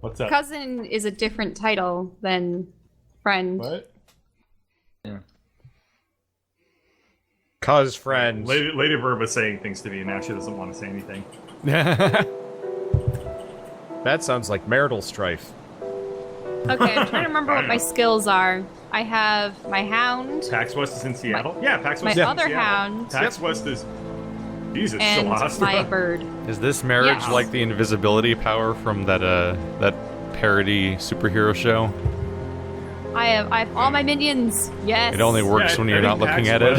What's up? Cousin is a different title than friend. What? Yeah. Cuz friend. Lady Verb was saying things to me, and now she doesn't want to say anything. That sounds like marital strife. Okay, I'm trying to remember what my skills are. I have my hound. PAX West is in Seattle? Yeah, PAX West My is in other Seattle. hound. PAX West is... Jesus, And Celeste. my bird. Is this marriage Yes. like the invisibility power from that that parody superhero show? I have all my minions. Yes. It only works when you're not looking at it.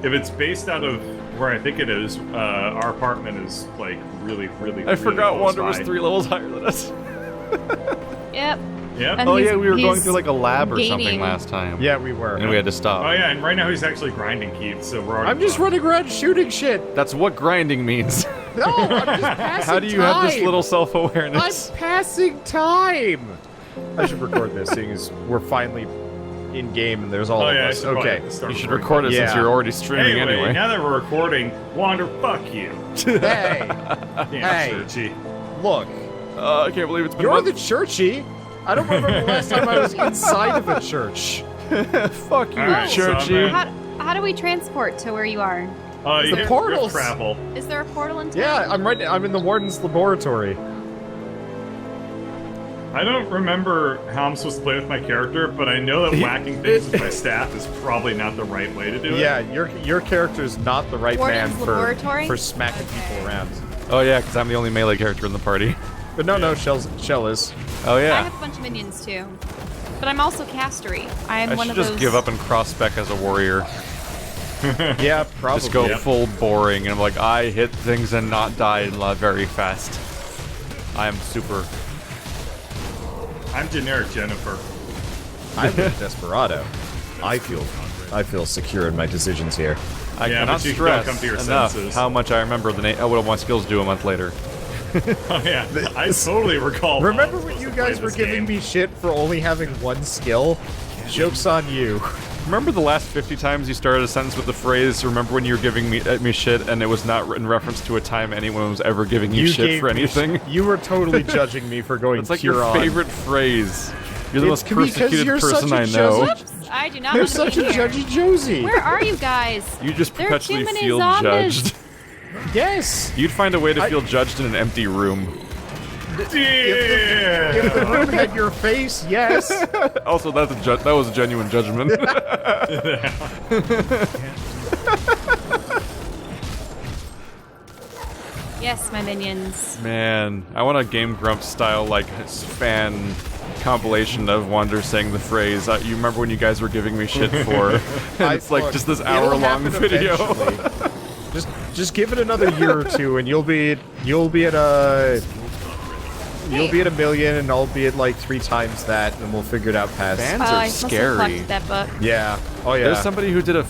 If it's based out of where I think it is, our apartment is like really, really. I forgot close Wander was by. 3 levels higher than us. Yep. Yep. And Oh he's- yeah, we were going he's through like a lab or something gaining. last time. Yeah, we were. And we had to stop. Oh yeah, and right now he's actually grinding Keith, so we're already. I'm just running around shooting shit. That's what grinding means. No, I'm just passing How do you have this time. little I'm self-awareness? passing time. I should record this, seeing as we're finally in game and there's all Oh of yeah, I us. should probably Okay. have to start You should recording. record it since Yeah. you're already streaming anyway. Now that we're recording, Wander, fuck you. Hey, Damn, Hey. Churchy. look, I can't believe it's been you're the months. churchy. I don't remember the last time I was inside of a church. Fuck you, All right, so Churchy. I'm How do we transport to where you are? You The hit portals. rift travel. Is there a portal in town? Yeah, I'm in the warden's laboratory. I don't remember how I'm supposed to play with my character, but I know that whacking things with my staff is probably not the right way to do it. Yeah, your character's not the right Warden's man laboratory? for smacking people around. Oh yeah, because I'm the only melee character in the party. But no, Shell is. Oh I yeah. have a bunch of minions too. But I'm also castery. I'm I one should of just those. give up and cross-spec as a warrior. Yeah, probably. Just go Yep. full boring, and I'm like, I hit things and not die very fast. I am super. I'm generic Jennifer. I'm a desperado. I feel secure in my decisions here. I Yeah, cannot but you stress don't come to your enough senses. how much I remember what my skills do a month later. Oh yeah, I totally recall. Remember how I was when you supposed to play guys were this giving game. me shit for only having one skill? Joke's on you. Remember the last 50 times you started a sentence with the phrase, remember when you were giving me shit and it was not in reference to a time anyone was ever giving you shit gave for me anything? You were totally judging me for going It's like pure your on. favorite phrase. You're the It's most because persecuted you're person such a I know. Joseph. Oops, I do not You're want to such be a here. judgy Josie. Where are you guys? You just There are too perpetually many feel zombies. judged. Yes. You'd find a way to feel judged in an empty room. If the room had your face, yes. Also, that was a genuine judgment. Yes, my minions. Man, I want a Game Grumps style like fan compilation of Wander saying the phrase. You remember when you guys were giving me shit for? And it's like look, just this it'll hour-long happen video. eventually. just give it another year or two, and you'll be at a million, and I'll be at like 3 times that, and we'll figure it out past. Fans Oh, are I must have scary. collected that book. Yeah. Oh yeah. There's somebody who did I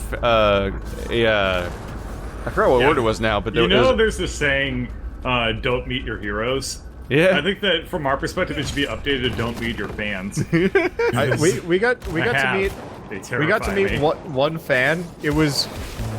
forgot what Yeah. word it was now, but there You know, was, there's this saying, "Don't meet your heroes." yeah. I think that from our perspective, it should be updated to "Don't meet your fans." we got to meet. They We got to terrify meet me. one fan. It was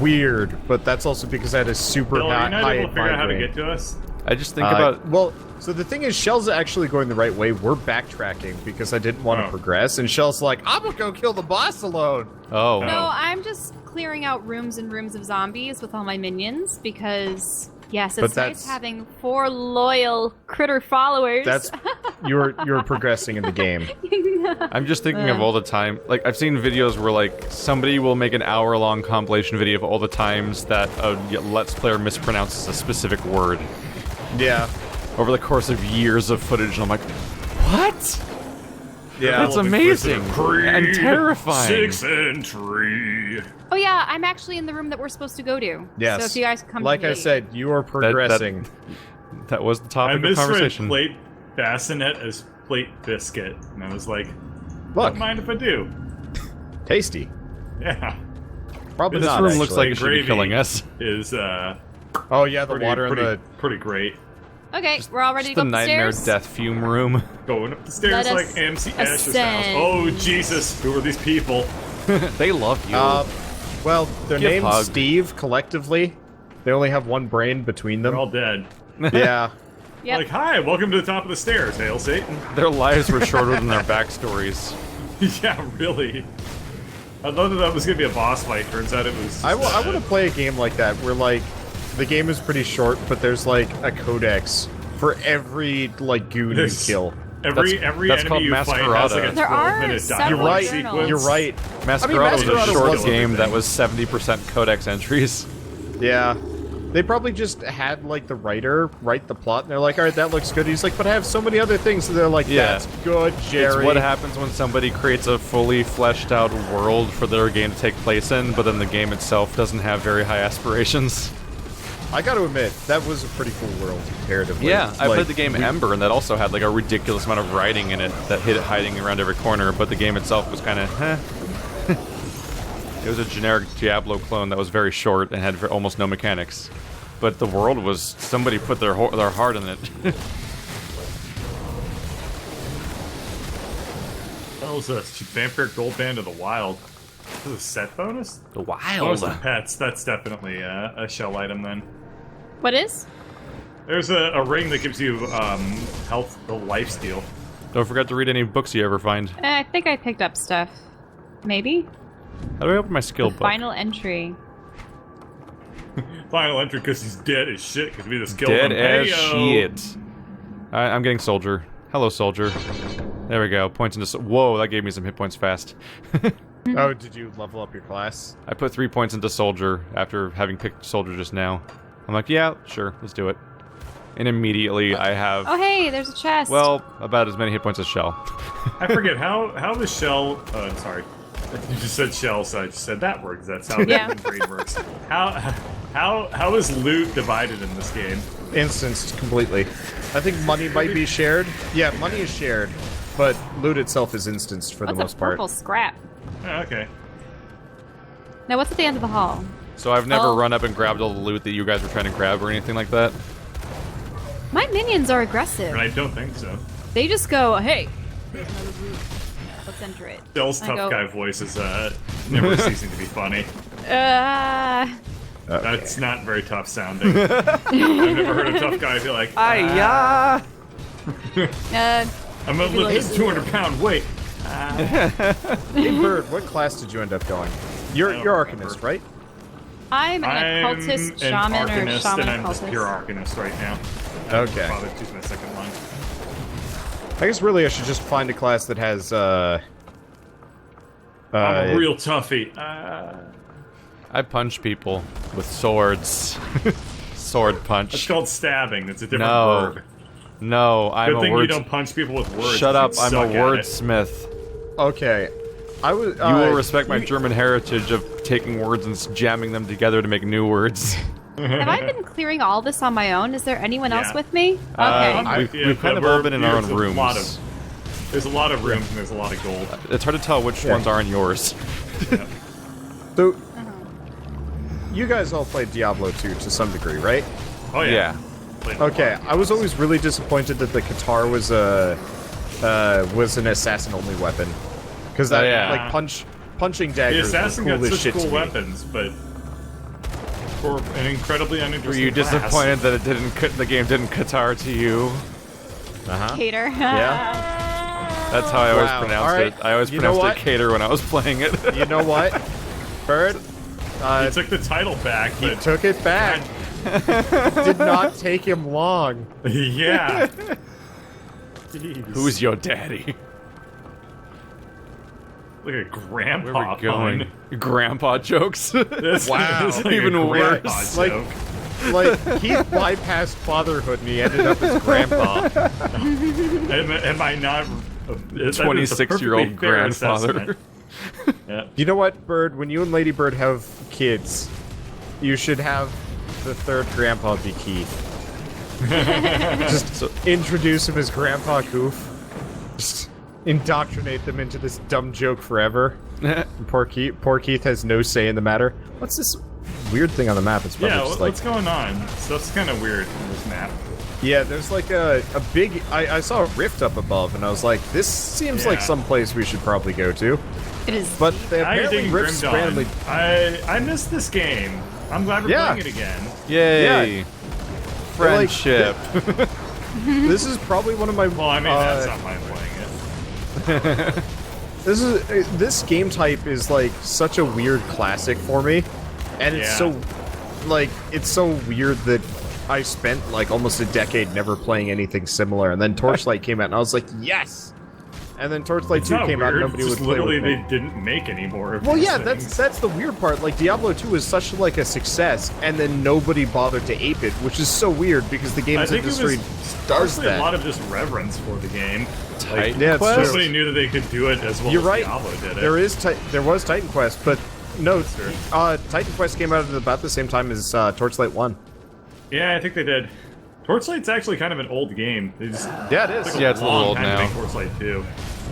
weird, but that's also because I had a super Bill, high, you're not high able to figure out how to brain. get to us. I just think about Well, so the thing is, Shell's actually going the right way. We're backtracking because I didn't want to Oh. progress, and Shell's like, "I'm gonna go kill the boss alone." oh. No, I'm just clearing out rooms and rooms of zombies with all my minions because, yes, But it's nice that's- having 4 loyal critter followers. That's you're progressing in the game. I'm just thinking of all the time. Like, I've seen videos where, like, somebody will make an hour-long compilation video of all the times that a Let's Player mispronounces a specific word Yeah, over the course of years of footage, and I'm like, what? yeah. That's amazing and terrifying. 6 entry. Oh yeah, I'm actually in the room that we're supposed to go to. Yes. So if you guys come like to I me- said, you are progressing. That was the I topic of misread conversation. plate bassinet as plate biscuit, and I was like, Look, "Don't mind if I do." tasty. Yeah. Probably This not. room looks like actually. it should be Gravy. killing us. Is Oh yeah, the pretty, water and pretty, the. pretty great. Okay, we're all ready Just to the go up the nightmare stairs. death fume room. Going up the stairs Let like us AMC Ash's house. ascend. Oh Jesus, who are these people? They love you. Well, their Give name's hug. Steve. Collectively, they only have one brain between them. They're all dead. Yeah. Yep. Like, hi, welcome to the top of the stairs, Hail Satan. Their lives were shorter than their backstories. Yeah, really. I thought that was gonna be a boss fight. Turns out it was. I want to play a game like that where like the game is pretty short, but there's like a codex for every like goon you kill. Every that's called enemy you fight has like a There are 12-minute several dialogue journals. sequence. You're right. Masquerade was a Masquerade short was game that everything. was 70% codex entries. Yeah. They probably just had, like, the writer write the plot, and they're like, alright, that looks good. He's like, but I have so many other things, so they're like, Yeah. that's good, Jerry. It's what happens when somebody creates a fully fleshed out world for their game to take place in, but then the game itself doesn't have very high aspirations. I gotta admit, that was a pretty cool world, comparatively. Yeah, I Like, played the game Ember, and that also had like a ridiculous amount of writing in it that hid it hiding around every corner, but the game itself was kind of, It was a generic Diablo clone that was very short and had almost no mechanics. But the world was, somebody put their heart in it. That was a Vampire Gold Band of the Wild. This is a set bonus? The Bonus wild. to pets. That's definitely a shell item then. What is? There's a ring that gives you health, the life steal. Don't forget to read any books you ever find. I think I picked up stuff. Maybe? How do I open my skill The book? final entry. Final entry because he's dead as shit because we just killed Dead him. as Heyo! shit. I'm getting soldier. Hello, soldier. There we go. Points into. Whoa, that gave me some hit points fast. Oh, did you level up your class? I put 3 points into soldier after having picked soldier just now. I'm like, yeah, sure, let's do it. And immediately I have, Oh, hey, there's a chest. well, about as many hit points as Shell. I forget how the shell. Sorry, you just said shell, so I just said that word. 'Cause that's how Yeah. the brain works. How is loot divided in this game? Instanced completely. I think money might be shared. Yeah, money is shared, but loot itself is instanced for What's the most a part. purple scrap? Oh, okay. Now, what's at the end of the hall? So I've never Oh. run up and grabbed all the loot that you guys were trying to grab or anything like that. My minions are aggressive. And I don't think so. They just go, hey, there's another room. Let's enter it. Shell's I tough go, guy voice is never ceasing to be funny. That's not very tough sounding. I've never heard a tough guy be like, Hiya! I'm gonna lift this 200-pound weight. Hey, Bird, what class did you end up going? You're Arcanist, right? I'm an I'm occultist, an shaman, or Arcanist, shaman and I'm just occultist. pure Arcanist right now. Okay. Father, choose my second line. I guess really I should just find a class that has, I'm a real toughie. I punch people with swords. Sword It's punch. called stabbing. It's a different No. word. No, I'm Good a thing you word. don't punch people with words. Shut up! You I'm a suck at it. wordsmith. Okay. I was. You will respect my German heritage of taking words and jamming them together to make new words. Have I been clearing all this on my own? Is there anyone else Yeah. with me? Okay. We've kind of all been in our own rooms. There's a lot of rooms and there's a lot of gold. It's hard to tell which ones are in yours. So, you guys all played Diablo 2 to some degree, right? Oh yeah. Yeah. Played a lot. Okay, I was always really disappointed that the Qatar was an assassin-only weapon, because that yeah. like punching The daggers assassin was got cool as such shit cool to me. weapons, but for an incredibly Were uninteresting you class. disappointed that it didn't? The game didn't Qatar to you? Cater. Yeah. That's how I always Wow, pronounced alright. it. I always You know pronounced what? it cater when I was playing it. You know what, Bird? He took the title back, He but took it back. Did not take him long. yeah. Jeez. Who's your daddy? Look at Grandpa. Where are we going? pun. Grandpa jokes. This Wow. is like Even a grandpa worse. joke. Like he bypassed fatherhood and he ended up as grandpa. Am I not? 26-year-old grandfather. Yeah. You know what, Bird? When you and Lady Bird have kids, you should have the third grandpa be Keith. Just introduce him as Grandpa Goof. Just indoctrinate them into this dumb joke forever. Poor Keith has no say in the matter. What's this weird thing on the map? It's probably Yeah, just like... what's going on? Stuff's kind of weird in this map. Yeah, there's like a big... I saw a rift up above, and I was like, this seems like Yeah. some place we should probably go to. It is. But they Now you're apparently digging rifts Grim Dawn. randomly... I missed this game. I'm glad we're Yeah. playing it again. Yay! Yeah. Friendship. This is probably one of my. Well, I mean, that's not why I'm playing it. This game type is like such a weird classic for me, and it's so weird that I spent like almost a decade never playing anything similar, and then Torchlight came out, and I was like, yes. And then Torchlight 2 came out, and nobody would play literally with me. they didn't make any more of Well, these yeah, things. that's the weird part. Like Diablo 2 was such like a success, and then nobody bothered to ape it, which is so weird because the I games think it industry was does partially that. a lot of just reverence for the game. Like, Yeah, it's true. nobody knew that they could do it as well You're as right. Diablo did it. There was Titan Quest, but no, Sure. Titan Quest came out at about the same time as Torchlight 1. Yeah, I think they did. Torchlight's actually kind of an old game. They just Yeah, it is. took a Yeah, it's a little long old time now. to make Torchlight 2.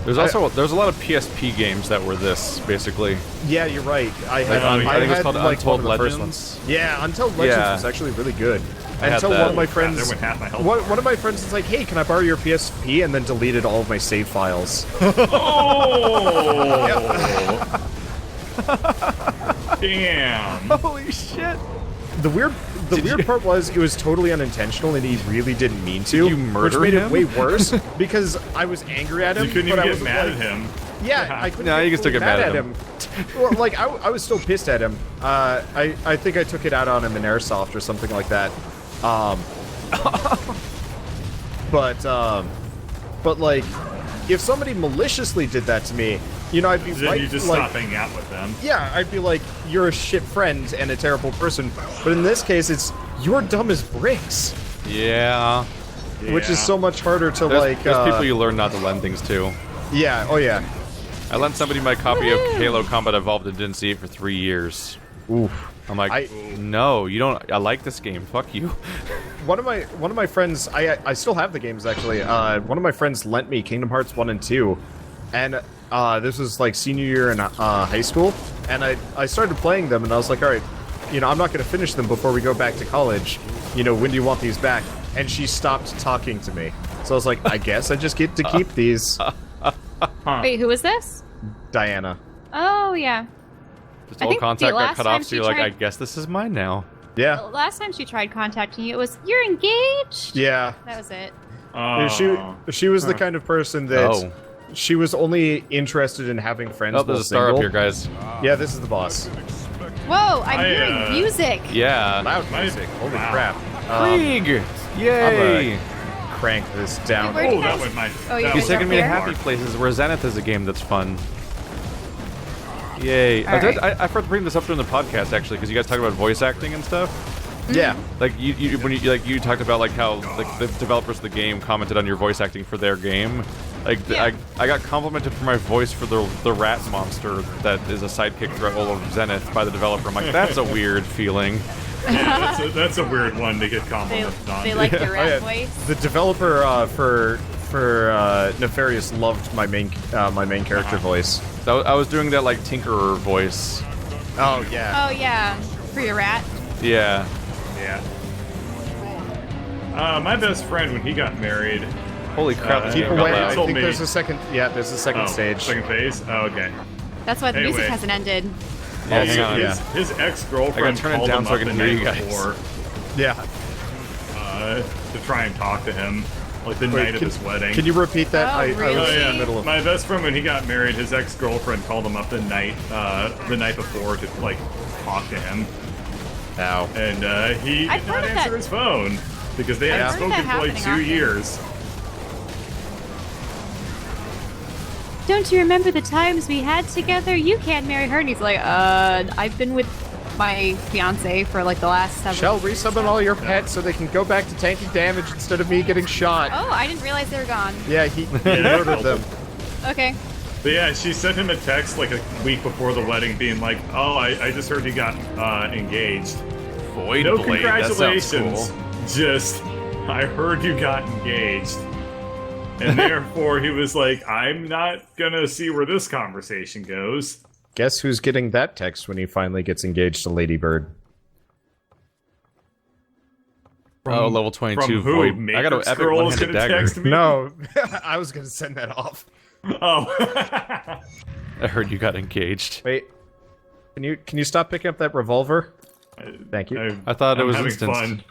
There's also there's a lot of PSP games that were this basically. Yeah, you're right. I Like, had, I think it's called like, one Untold of the first Legends. ones. Yeah, Untold Legends Yeah. was actually really good. had Until that. one of my Crap, friends, there went half my health. one of my friends was like, "Hey, can I borrow your PSP?" and then deleted all of my save files. Oh! Damn. Holy shit! The weird part was it was totally unintentional, and he really didn't mean to. Did you murder which made him? it way worse because I was angry at him. You couldn't but even I get wasn't, mad like- at him. Yeah, I couldn't. No, you can still fully get mad at him. Well, like I was still pissed at him. I think I took it out on him in Airsoft or something like that. But like, if somebody maliciously did that to me, you know, I'd be Then right. you just like, stop hanging out with them. yeah, I'd be like, you're a shit friend and a terrible person. But in this case, it's you're dumb as bricks, Yeah. which is Yeah. so much harder to There's, like. there's people you learn not to lend things to. Yeah. Oh yeah. I lent somebody my copy of Halo Combat Evolved and didn't see it for 3 years. Oof. I'm like, no, you don't. I like this game. Fuck you. One of my friends, I still have the games actually. One of my friends lent me Kingdom Hearts 1 and 2, and this was like senior year in high school, and I started playing them, and I was like, all right, you know, I'm not going to finish them before we go back to college. You know, when do you want these back? And she stopped talking to me, so I was like, I guess I just get to keep these. Wait, who is this? Diana. Oh, yeah. Just I all think the contact got last cut time off, so she you're like, tried- I guess this is mine now. Yeah. Last time she tried contacting you, it was, you're engaged? Yeah. That was it. She was the kind of person that Oh. she was only interested in having friends. Oh, there's while a star up single. here, guys. Yeah, this is the boss. Whoa, I'm I, hearing music. Yeah. Loud My- music. Holy wow. crap. Krieg! Yay! Crank this down. Where do you Oh, that guys- went my. Oh, you that guys He's was taking me to here? happy places where Zenith is a game that's fun. Yay. All right. I forgot to bring this up during the podcast, actually, because you guys talk about voice acting and stuff. Yeah. Like, when you talked about, like, how like, the developers of the game commented on your voice acting for their game. Like, Yeah. I got complimented for my voice for the rat monster that is a sidekick throughout all of Zenith by the developer. I'm like, that's a weird feeling. Yeah, that's a weird one to get They, complimented on. they like your Oh, rat yeah. voice. The developer for Nefarious loved my main character voice. So I was doing that, like, Tinkerer voice. Oh yeah. Oh, yeah. For your rat. Yeah. Yeah. My best friend, when he got married. Holy crap. this Keep game Keep got away. loud. I told think me- there's a second. Yeah, there's a second Oh, stage. Second phase? Oh, okay. That's why the music Anyway. hasn't ended. Yeah, Also, hang on. his I ex-girlfriend gotta turn it called down him so I up can the hear night you guys. before Yeah. to try and talk to him, like the night of his wedding. Can you repeat that? Oh, I really? was Oh, in yeah. the middle of. My best friend, when he got married, his ex-girlfriend called him up the night before to like talk to him, Ow. and he I've did not heard of answer that. his phone because they hadn't I've heard spoken that for like happening 2 often. years. Don't you remember the times we had together? You can't marry her. And he's like, I've been with my fiance for like the last 7 Shall resummon all your pets so they can go back to tanking damage instead of me getting shot. Oh, I didn't realize they were gone. Yeah, he murdered them. Okay. But yeah, she sent him a text like a week before the wedding, being like, "Oh, I just heard you got engaged. Void No Blade, that sounds congratulations. cool. Just, I heard you got engaged." And therefore, he was like, "I'm not gonna see where this conversation goes." Guess who's getting that text when he finally gets engaged to Lady Bird? Oh, level 22 From who? void. I Matrix got an epic Girl is one-handed gonna dagger. text me? No, I was gonna send that off. Oh. I heard you got engaged. Wait, can you stop picking up that revolver? Thank you. I thought it I'm was having instanced. fun.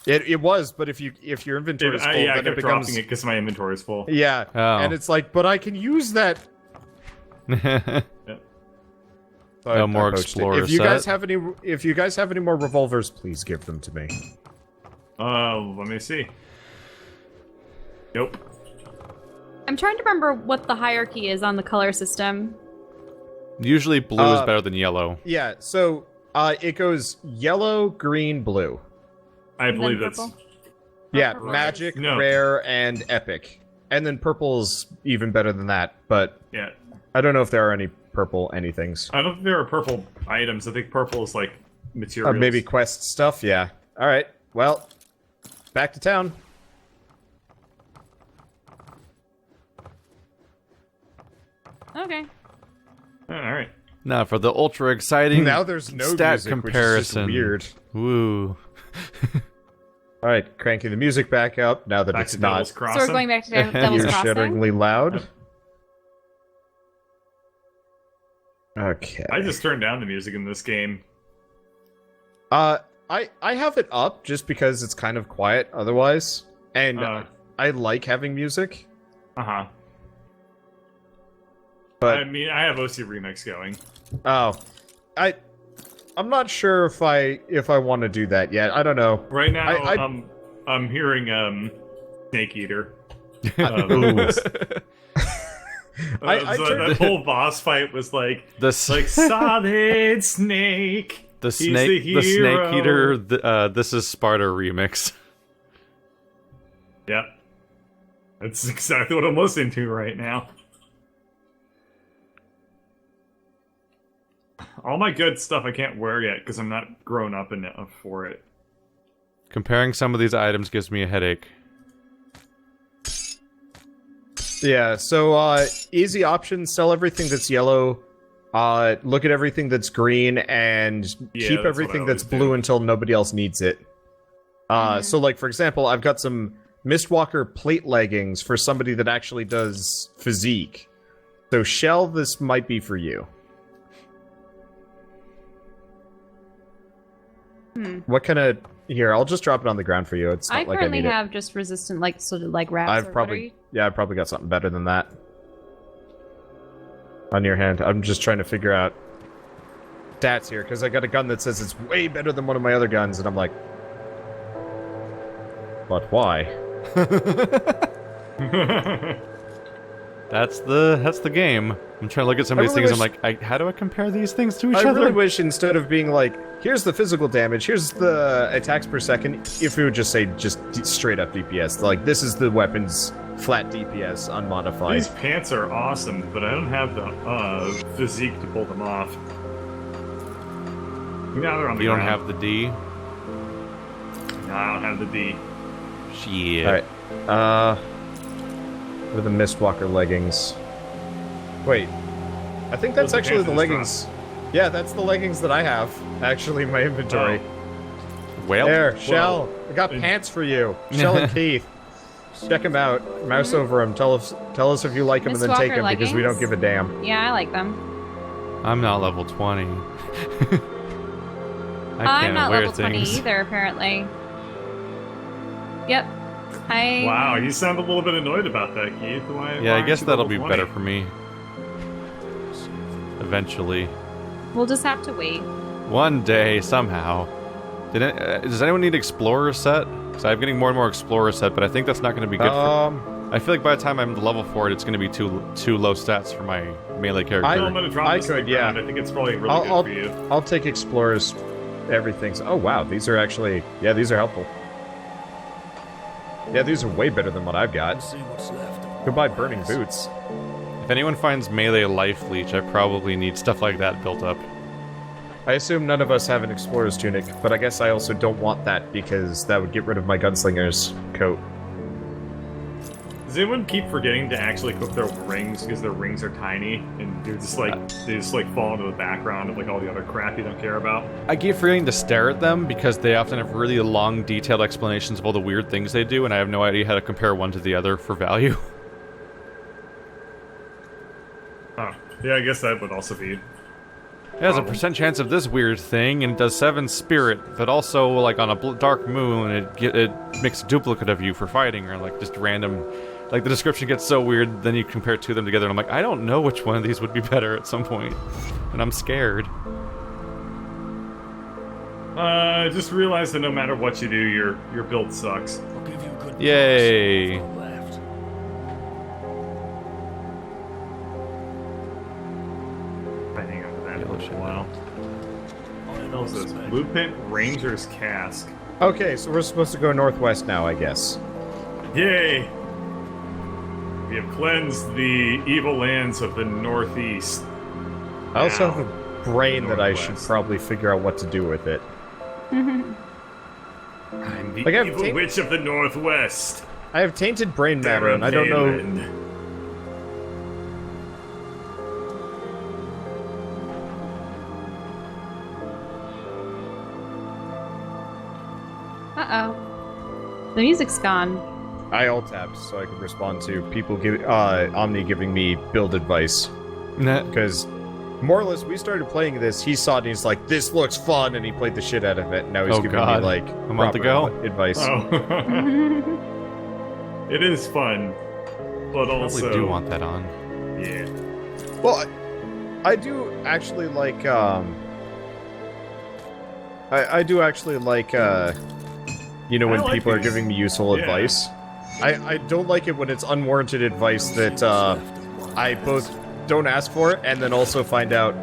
It was, but if your inventory is full, I then kept it becomes dropping it because my inventory is full. yeah, Oh. and it's like, but I can use that. Yeah. So No more poached it. explorer If you guys set. have any more revolvers, please give them to me. Let me see. Nope. I'm trying to remember what the hierarchy is on the color system. Usually blue is better than yellow. Yeah, so it goes yellow, green, blue. I And then believe that's... purple? Yeah, Purple. magic, No. rare, and epic. And then purple's even better than that, but Yeah. I don't know if there are any purple anythings. I don't think there are purple items. I think purple is like materials. Maybe quest stuff, yeah. Alright, well, back to town. Okay. Alright. Now for the ultra exciting Now there's no stat music, comparison. which is just weird. Woo. Alright, cranking the music back up now that Back it's to not Devil's So Crossing. we're going back to Devil's Crossing. ear-shatteringly loud. Okay. I just turned down the music in this game. I have it up just because it's kind of quiet otherwise, and I like having music. Uh-huh. But I mean, I have OC Remix going. oh, I'm not sure if I want to do that yet. I don't know. Right now, I'm hearing Snake Eater. That whole boss fight was like The solid snake. the He's snake the the snake hero. eater. This is Sparta remix. Yep. That's exactly what I'm listening to right now. All my good stuff I can't wear yet because I'm not grown up enough for it. Comparing some of these items gives me a headache. Yeah. So easy options: sell everything that's yellow. Look at everything that's green, and Yeah, keep that's what I everything that's always do. blue until nobody else needs it. So, like for example, I've got some Mistwalker plate leggings for somebody that actually does physique. So, Shell, this might be for you. What kind of... Here, I'll just drop it on the ground for you. It's not I like I currently need it. have just resistant, like, sort of like wraps. I've probably got something better than that. On your hand. I'm just trying to figure out stats here, because I got a gun that says it's way better than one of my other guns, and I'm like... But why? That's the game. I'm trying to look at some of these really things. I'm wish- like, how do I compare these things to each I other? really wish instead of being like, here's the physical damage, here's the attacks per second, if it would just say straight up DPS. Like, this is the weapon's flat DPS, unmodified. These pants are awesome, but I don't have the physique to pull them off. Now they're on the You don't ground. have the D. No, I don't have the D. Shit. Alright. What are the Mistwalker leggings? Wait. I think that's Those are actually pants the in leggings. Yeah, that's the leggings that I have, actually, in my inventory. Well, There, Shell. I got and- pants for you. Shell and Keith. Check them out. Mouse over them. Tell us if you like them, and then take Mistwalker them, because we don't leggings? give a damn. Yeah, I like them. I'm not level 20. I I'm can't not wear level 20 things. either, apparently. Yep. I... Wow, you sound a little bit annoyed about that, Keith. Why Yeah, I aren't guess you that'll level be 20? better for me. Eventually. We'll just have to wait. One day, somehow. Does anyone need Explorer set? Because I'm getting more and more Explorer set, but I think that's not going to be good for... I feel like by the time I'm level for it, it's going to be too low stats for my melee character. I'm gonna drop I this to the could, yeah. ground. I think it's probably really good for you. I'll take Explorers. Everything's... Oh, wow. These are actually... Yeah, these are helpful. Yeah, these are way better than what I've got. Goodbye, Burning Boots. If anyone finds melee life leech, I probably need stuff like that built up. I assume none of us have an Explorer's Tunic, but I guess I also don't want that because that would get rid of my Gunslinger's coat. Does anyone keep forgetting to actually equip their rings because their rings are tiny and they just fall into the background of like all the other crap you don't care about? I keep forgetting to stare at them because they often have really long, detailed explanations of all the weird things they do, and I have no idea how to compare one to the other for value. Oh, yeah, I guess that would also be It has a percent chance of this weird thing, and it does 7 spirit, but also, like, on a dark moon, it makes a duplicate of you for fighting, or, like, just random... Like, the description gets so weird, then you compare two of them together, and I'm like, I don't know which one of these would be better at some point. And I'm scared. Just realize that no matter what you do, your build sucks. I'll give you a good Yay. bonus for left. I hang on to that Yellow for shit. a while. I What was this? expect. Blueprint Ranger's Cask. Okay, so we're supposed to go northwest now, I guess. Yay! We have cleansed the evil lands of the northeast. I also Now, have a brain that I should northwest. probably figure out what to do with it. I'm the Like, I've evil taken- witch of the northwest. I have tainted brain matter, and I don't know... Darren Uh-oh. The music's gone. I alt-tabbed so I could respond to people Omni giving me build advice. Nah. Because, more or less, we started playing this, he saw it and he's like, this looks fun, and he played the shit out of it, and now he's Oh, giving God. me, like, A month proper ago? advice. Oh. It is fun, but I also... probably do want that on. Yeah. Well, I do actually like, I do actually like, you know, when I like people are these. giving me useful Yeah. advice. I don't like it when it's unwarranted advice that, I both don't ask for and then also find out,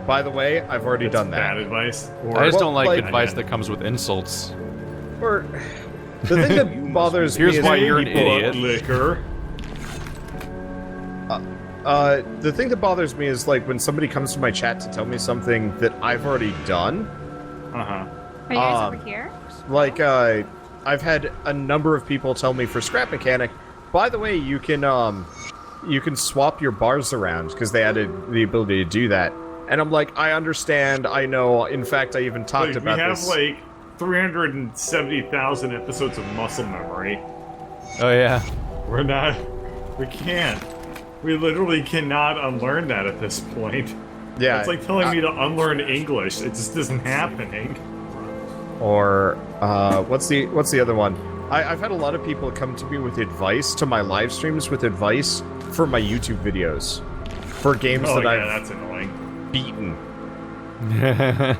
by the way, I've already It's done bad that. advice. I just Well, don't like like- advice that comes with insults. Or, the thing that bothers me Here's is why when you're an people- idiot. Liquor. The thing that bothers me is, like, when somebody comes to my chat to tell me something that I've already done. Uh-huh. Are you guys over here? Like, I've had a number of people tell me for scrap mechanic, by the way, you can swap your bars around, because they added the ability to do that. And I'm like, I understand, I know, in fact, I even talked Like, about we have, this. like, 370,000 episodes of muscle memory. Oh, yeah. We can't. We literally cannot unlearn that at this point. Yeah. It's like telling me to unlearn English. It just isn't happening. Or, what's the other one? I've had a lot of people come to me with advice, to my live streams with advice for my YouTube videos. For games Oh, that yeah, I've that's annoying. beaten.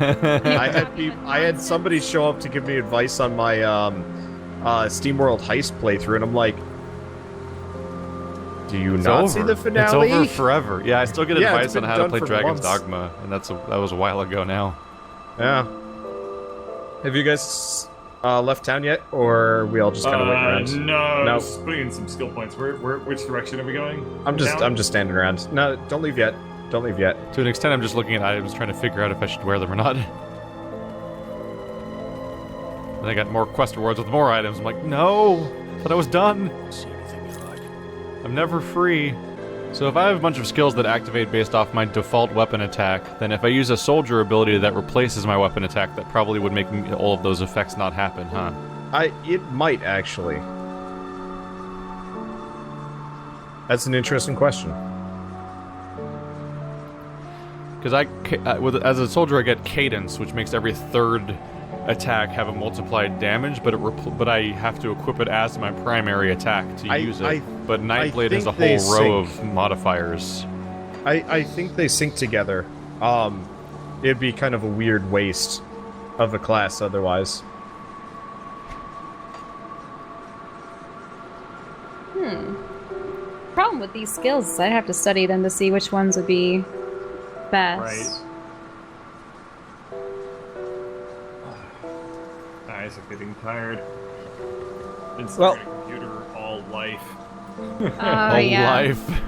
I had somebody show up to give me advice on my SteamWorld Heist playthrough, and I'm like, do you It's not over. see the finale? It's over forever. Yeah, I still get Yeah, advice it's on been how to done play for Dragon's months. Dogma, and that was a while ago now. Yeah. Have you guys left town yet, or are we all just kind of waiting around? No, No. just putting in some skill points. Which direction are we going? I'm Down? just standing around. No, don't leave yet. Don't leave yet. To an extent, I'm just looking at items, trying to figure out if I should wear them or not. Then I got more quest rewards with more items. I'm like, no! Thought I was done! See anything you like. I'm never free. So if I have a bunch of skills that activate based off my default weapon attack, then if I use a soldier ability that replaces my weapon attack, that probably would make all of those effects not happen, huh? It might actually. That's an interesting question. Because as a soldier, I get cadence, which makes every third attack have a multiplied damage, but I have to equip it as my primary attack to use it. But Nightblade has a think they whole row sync. of modifiers. I think they sync together. It'd be kind of a weird waste of a class otherwise. Problem with these skills is I'd have to study them to see which ones would be best. Right. Eyes are getting tired. Been Well- staring at a computer all life. Oh, yeah. Life.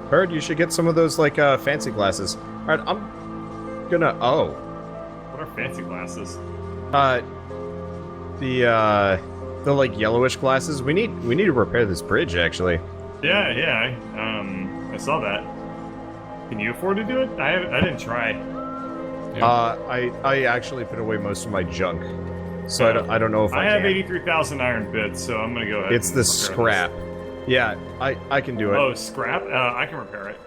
Heard you should get some of those like fancy glasses. All right, I'm gonna. Oh, What are fancy glasses? the like yellowish glasses. We need to repair this bridge actually. Yeah, I saw that. Can you afford to do it? I didn't try. Yeah. I actually put away most of my junk, so I don't know if I have can. 83,000 iron bits, so I'm gonna go ahead. It's and the repair scrap. this. Yeah, I can do it. Oh, scrap? I can repair it.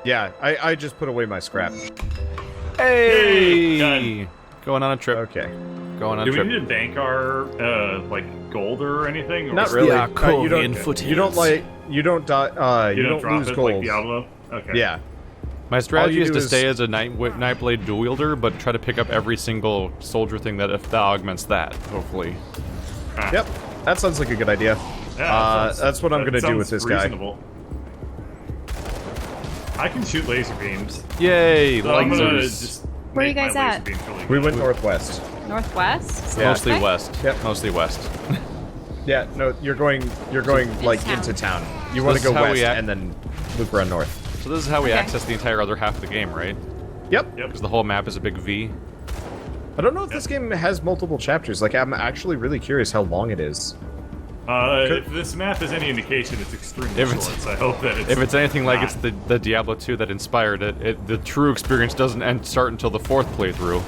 Yeah, I just put away my scrap. Hey! Done. Going on a trip. Okay. Going on Do a we trip. need to bank our like gold or anything? Or Not really. Yeah, You don't. foothills. You don't like. You don't die. You don't drop lose it gold. like Diablo. Okay. Yeah. My strategy you is do to is- stay as a Nightblade dual wielder, but try to pick up every single soldier thing that augments that, hopefully. Ah. Yep. That sounds like a good idea. Yeah, that That's what I'm that gonna do with sounds this guy. reasonable. I can shoot laser beams. Yay! So I'm gonna Lasers. just Where are you make guys my laser at? beams really We good. went northwest. Northwest? Yeah. Mostly Okay. west. Yep. Mostly west. Yeah. No, you're going like town. into town. You want this to is go how we west act- and then loop around north. So this is how we Okay. access the entire other half of the game, right? Yep. Yep. Because the whole map is a big V. I don't know if this game has multiple chapters. Like, I'm actually really curious how long it is. If this map is any indication, it's extremely If short. it's- So I hope that it's. If it's anything like not. it's the Diablo 2 that inspired it, the true experience doesn't start until the 4th playthrough.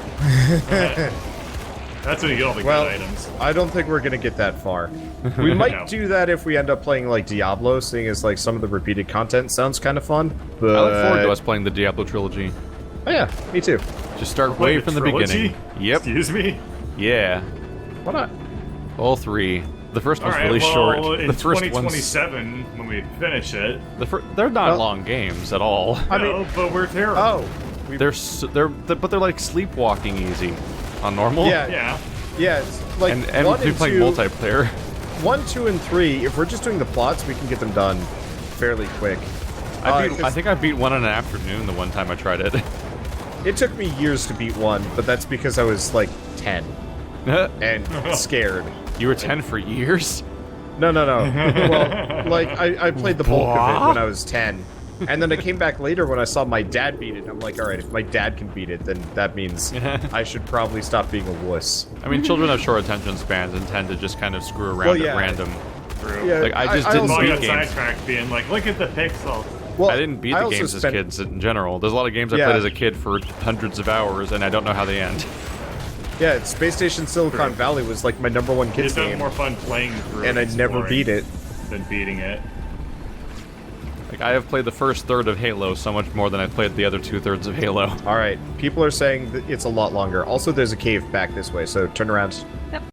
That's when you get all the Well, good items. I don't think we're gonna get that far. We might No. do that if we end up playing like Diablo, seeing as like some of the repeated content sounds kind of fun. But I look forward to us playing the Diablo trilogy. Oh yeah, me too. Just start Wait, way the from the trilogy? beginning. Yep. Excuse me. Yeah. Why not? All 3. The first All one's right. really well, short. in The first one's 2027, when we finish it. they're not Well- long games at all. I no, mean- but we're terrible. Oh, But they're like sleepwalking easy on normal. yeah, Yeah. yeah. It's like And one we'll be and playing two, multiplayer. 1, 2, and 3. If we're just doing the plots, we can get them done fairly quick. I 'cause think I beat one in an afternoon the one time I tried it. it took me years to beat 1, but that's because I was like 10 and scared. You were 10 for years? No. Well, like I played the bulk of it when I was 10, and then I came back later when I saw my dad beat it. I'm like, all right, if my dad can beat it, then that means I should probably stop being a wuss. I mean, children have short attention spans and tend to just kind of screw around Well, yeah. at random. True. Yeah, Like, I just didn't Well, I beat got games. sidetracked being like, look at the pixels. Well, I didn't beat I the also games as spent- kids in general. There's a lot of games I Yeah. played as a kid for hundreds of hours, and I don't know how they end. Yeah, Space Station Silicon Valley was like my #1 It's kids done game, more fun playing through and I never exploring beat it. than beating it. Like, I have played the first third of Halo so much more than I played the other 2/3 of Halo. All right, people are saying that it's a lot longer. Also, there's a cave back this way, so turn around. Yep.